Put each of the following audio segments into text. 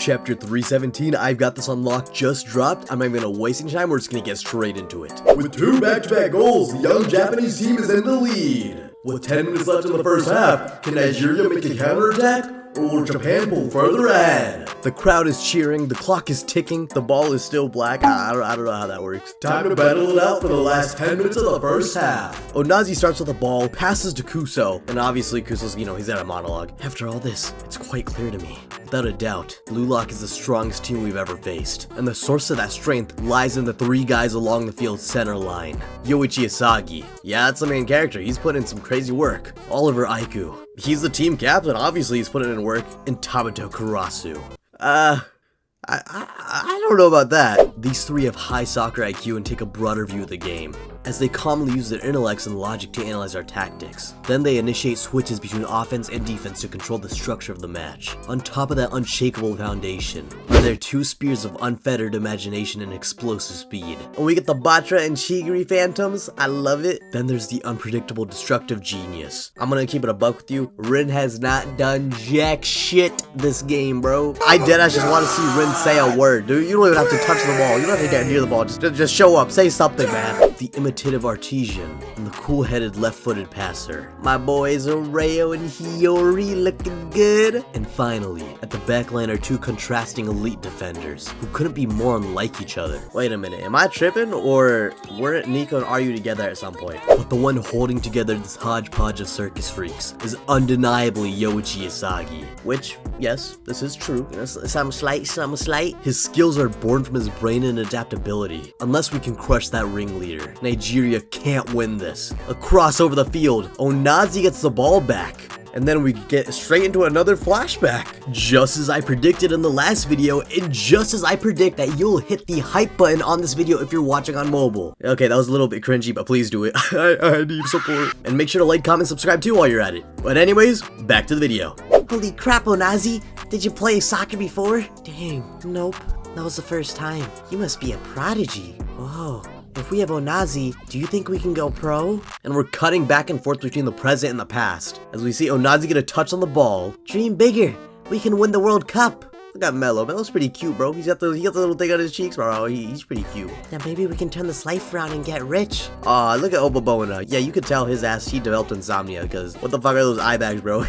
Chapter 317, I've got this unlocked, just dropped. I'm not even gonna waste any time, we're just gonna get straight into it. With 2 back-to-back goals, the young Japanese team is in the lead. With 10 minutes left in the first half, can Nigeria make a counterattack? Or will Japan pull further ahead? The crowd is cheering, the clock is ticking, the ball is still black. I don't know how that works. Time to battle it out for the last 10 minutes of the first half. Onazi starts with the ball, passes to Kuso, and obviously Kuso's, he's at a monologue. After all this, it's quite clear to me. Without a doubt, Blue Lock is the strongest team we've ever faced. And the source of that strength lies in the 3 guys along the field's center line. Yoichi Asagi. Yeah, that's the main character. He's put in some crazy work. Oliver Aiku. He's the team captain, obviously he's putting in work. And Tabata Kurasu. I don't know about that. These 3 have high soccer IQ and take a broader view of the game, as they commonly use their intellects and logic to analyze our tactics. Then they initiate switches between offense and defense to control the structure of the match. On top of that unshakable foundation are their 2 spears of unfettered imagination and explosive speed. And we get the Batra and Chigiri Phantoms, I love it. Then there's the unpredictable destructive genius. I'm gonna keep it a buck with you, Rin has not done jack shit this game, bro. I deadass just want to see Rin say a word, dude. You don't even have to touch the ball, you don't have to get near the ball, just show up, say something, man. The imitative artesian and the cool-headed left-footed passer. My boys Oreo and Hiyori looking good. And finally, at the backline are 2 contrasting elite defenders who couldn't be more unlike each other. Wait a minute, am I tripping, or weren't Nico and Aryu together at some point? But the one holding together this hodgepodge of circus freaks is undeniably Yoichi Asagi. Which, yes, this is true. Some slight. His skills are born from his brain and adaptability. Unless we can crush that ringleader, Nigeria can't win this. Across over the field, Onazi gets the ball back. And then we get straight into another flashback. Just as I predicted in the last video, and just as I predict that you'll hit the hype button on this video if you're watching on mobile. Okay, that was a little bit cringy, but please do it. I need support. And make sure to like, comment, subscribe too while you're at it. But anyways, back to the video. Holy crap, Onazi! Did you play soccer before? Dang, nope. That was the first time. You must be a prodigy. Whoa. If we have Onazi, do you think we can go pro? And we're cutting back and forth between the present and the past, as we see Onazi get a touch on the ball. Dream bigger. We can win the World Cup. Look at Mello. Mello's pretty cute, bro. He got the little thing on his cheeks, bro. He's pretty cute. Now maybe we can turn this life around and get rich. Aw, look at Oboboina. Yeah, you could tell his ass, he developed insomnia, because what the fuck are those eye bags, bro?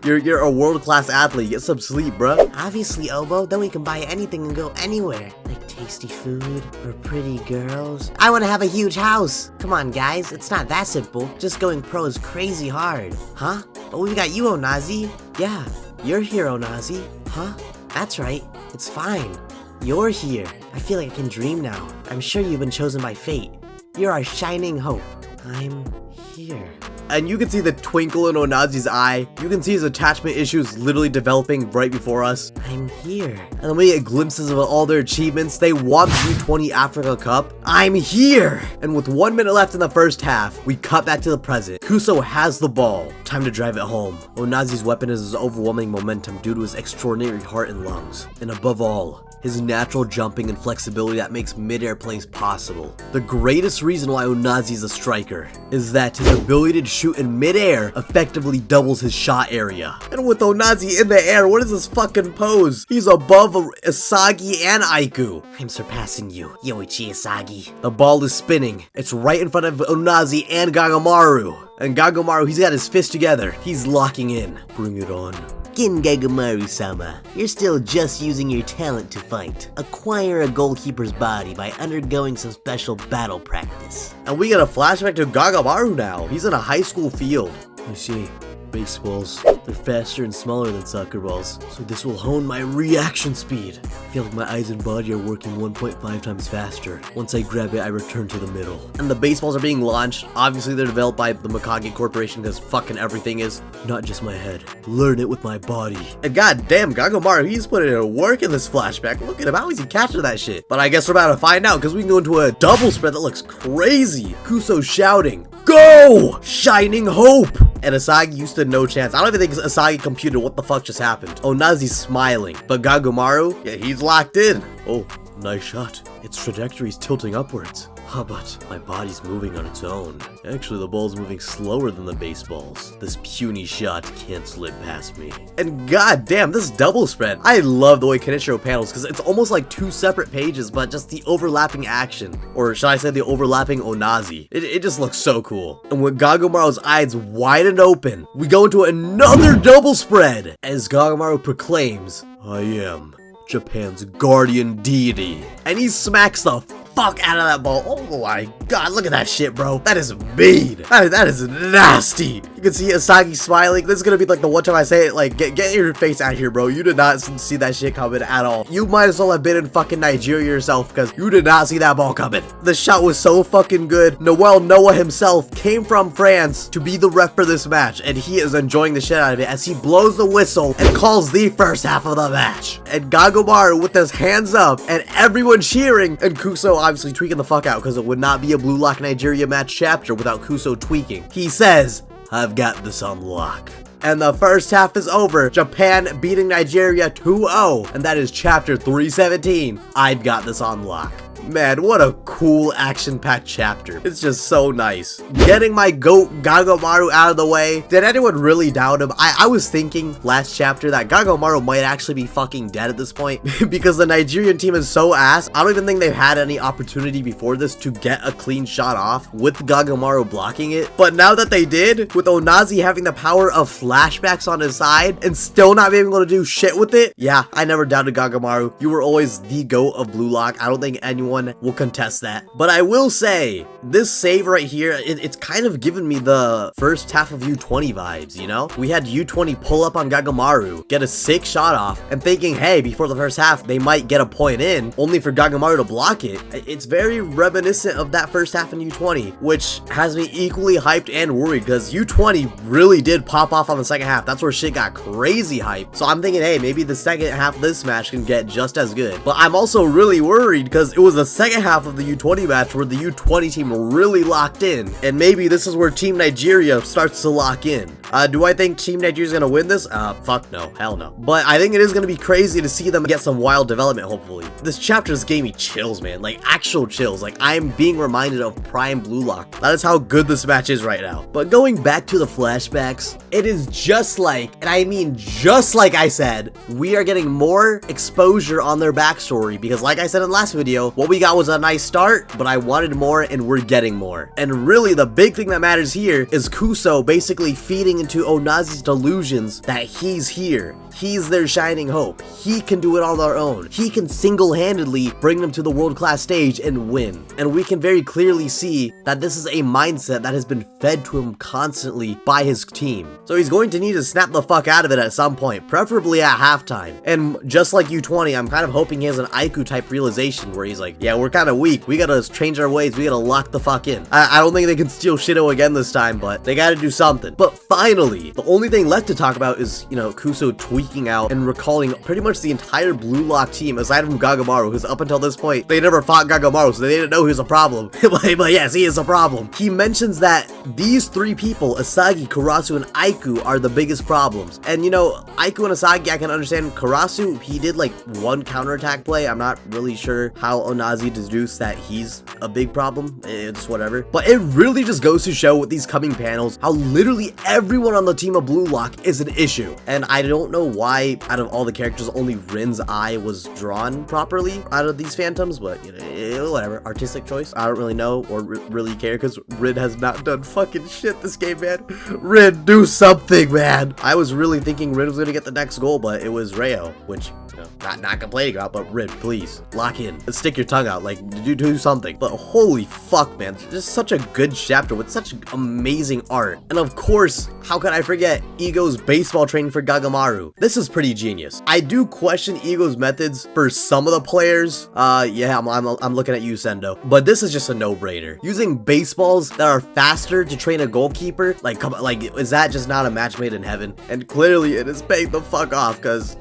you're a world-class athlete. Get some sleep, bro. Obviously, Obo. Then we can buy anything and go anywhere. Like tasty food or pretty girls. I want to have a huge house. Come on, guys. It's not that simple. Just going pro is crazy hard. Huh? But we've got you, Onazi. Yeah, you're here, Onazi. Huh? That's right, it's fine. You're here. I feel like I can dream now. I'm sure you've been chosen by fate. You're our shining hope. I'm here. And you can see the twinkle in Onazi's eye. You can see his attachment issues literally developing right before us. I'm here. And then we get glimpses of all their achievements. They won the U20 Africa Cup. I'm here! And with 1 minute left in the first half, we cut back to the present. Kuso has the ball. Time to drive it home. Onazi's weapon is his overwhelming momentum due to his extraordinary heart and lungs. And above all, his natural jumping and flexibility that makes mid-air plays possible. The greatest reason why Onazi is a striker is that his ability to shoot in mid-air effectively doubles his shot area. And with Onazi in the air, what is this fucking pose? He's above Asagi and Aiku. I'm surpassing you, Yoichi Asagi. The ball is spinning. It's right in front of Onazi and Gagamaru. And Gagamaru, he's got his fist together. He's locking in. Bring it on. Gin Gagamaru-sama, you're still just using your talent to fight. Acquire a goalkeeper's body by undergoing some special battle practice. And we get a flashback to Gagamaru now. He's in a high school field. I see. Baseballs, they're faster and smaller than soccer balls, so this will hone my reaction speed. I feel like my eyes and body are working 1.5 times faster. Once I grab it, I return to the middle. And the baseballs are being launched. Obviously, they're developed by the Mikage Corporation because fucking everything is. Not just my head. Learn it with my body. And goddamn, Gagamaru, he's putting in work in this flashback. Look at him, how is he catching that shit? But I guess we're about to find out because we can go into a double spread that looks crazy. Kuso shouting, "Go! Shining hope!" And Asagi used to no chance. I don't even think Asagi computed what the fuck just happened. Onazi's smiling, but Gagamaru, yeah, he's locked in. Oh, nice shot. Its trajectory is tilting upwards. Oh, but my body's moving on its own. Actually, the ball's moving slower than the baseballs. This puny shot can't slip past me. And goddamn, this double spread. I love the way Kenichiro panels because it's almost like two separate pages, but just the overlapping action. Or should I say the overlapping onazi. It just looks so cool. And with Gagamaru's eyes wide and open, we go into another double spread as Gagamaru proclaims, I am Japan's guardian deity. And he smacks the fuck out of that ball. Oh my god, look at that shit, bro. That is mean. That is nasty. You can see Asagi smiling. This is gonna be like the one time I say it, like, get your face out here, bro. You did not see that shit coming at all. You might as well have been in fucking Nigeria yourself because you did not see that ball coming. The shot was so fucking good. Noel Noah himself came from France to be the ref for this match, and he is enjoying the shit out of it as he blows the whistle and calls the first half of the match. And Gagamaru with his hands up and everyone cheering, and Kuso obviously tweaking the fuck out because it would not be a Blue Lock Nigeria match chapter without Kuso tweaking. He says, I've got this on lock. And the first half is over. Japan beating Nigeria 2-0. And that is chapter 317. I've got this on lock. Man, what a cool action-packed chapter. It's just so nice. Getting my GOAT Gagamaru out of the way. Did anyone really doubt him? I was thinking last chapter that Gagamaru might actually be fucking dead at this point because the Nigerian team is so ass. I don't even think they've had any opportunity before this to get a clean shot off with Gagamaru blocking it. But now that they did, with Onazi having the power of flashbacks on his side and still not being able to do shit with it, yeah, I never doubted Gagamaru. You were always the GOAT of Blue Lock. I don't think anyone will contest that. But I will say, this save right here, it's kind of given me the first half of U20 vibes, you know? We had U20 pull up on Gagamaru, get a sick shot off, and thinking, hey, before the first half, they might get a point in, only for Gagamaru to block it. It's very reminiscent of that first half in U20, which has me equally hyped and worried, because U20 really did pop off on the second half. That's where shit got crazy hype. So I'm thinking, hey, maybe the second half of this match can get just as good. But I'm also really worried, because it was the second half of the U20 match where the U20 team really locked in, and maybe this is where Team Nigeria starts to lock in. Do I think Team Nigeria is gonna win this? Fuck no, hell no. But I think it is gonna be crazy to see them get some wild development, hopefully. This chapter just gave me chills, man, like actual chills. Like I'm being reminded of Prime Blue Lock. That is how good this match is right now. But going back to the flashbacks, it is just like, and I mean just like I said, we are getting more exposure on their backstory because like I said in the last video, what we got was a nice start, but I wanted more and we're getting more. And really the big thing that matters here is Kuso basically feeding into Onazi's delusions that he's here. He's their shining hope. He can do it on their own. He can single-handedly bring them to the world-class stage and win. And we can very clearly see that this is a mindset that has been fed to him constantly by his team. So he's going to need to snap the fuck out of it at some point, preferably at halftime. And just like U20, I'm kind of hoping he has an Aiku type realization where he's like, yeah, we're kind of weak. We gotta change our ways. We gotta lock the fuck in. I don't think they can steal Shido again this time, but they gotta do something. But finally, the only thing left to talk about is, you know, Kuso tweaking out and recalling pretty much the entire Blue Lock team aside from Gagamaru, because up until this point, they never fought Gagamaru, so they didn't know he was a problem. but yes, he is a problem. He mentions that these three people, Asagi, Karasu, and Aiku, are the biggest problems. And you know, Aiku and Asagi, I can understand. Karasu, he did like one counterattack play. I'm not really sure how Onazi deduced that he's a big problem. It's whatever. But it really just goes to show with these coming panels how literally everyone on the team of Blue Lock is an issue. And I don't know why out of all the characters only Rin's eye was drawn properly out of these phantoms, but you know, whatever. Artistic choice. I don't really know or really care because Rin has not done fucking shit this game, man. Rin, do something, man. I was really thinking Rin was gonna get the next goal, but it was Rayo, which, you know, not complaining about, but Rin, please lock in and stick your tongue out, like do something. But holy fuck, man, just such a good chapter with such amazing art. And of course, how could I forget Ego's baseball training for Gagamaru? This is pretty genius. I do question Ego's methods for some of the players. Yeah, I'm looking at you, Sendo. But this is just a no-brainer. Using baseballs that are faster to train a goalkeeper, like, come on, like, is that just not a match made in heaven? And clearly it is paying the fuck off, because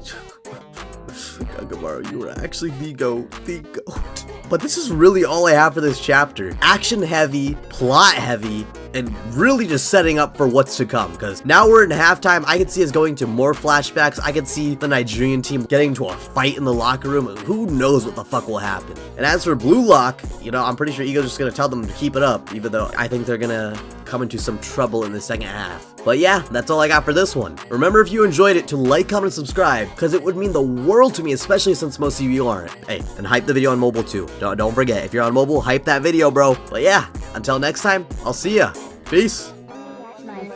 Gagamaru, you were actually the GOAT. But this is really all I have for this chapter. Action heavy, plot heavy, and really just setting up for what's to come, because now we're in halftime. I could see us going to more flashbacks. I could see the Nigerian team getting into a fight in the locker room. Who knows what the fuck will happen. And as for Blue Lock, you know, I'm pretty sure Ego's just gonna tell them to keep it up, even though I think they're gonna come into some trouble in the second half. But yeah, that's all I got for this one. Remember, if you enjoyed it, to like, comment, and subscribe, because it would mean the world to me, especially since most of you aren't. Hey, and hype the video on mobile too. Don't forget, if you're on mobile, hype that video, bro. But yeah, until next time, I'll see ya. Peace. My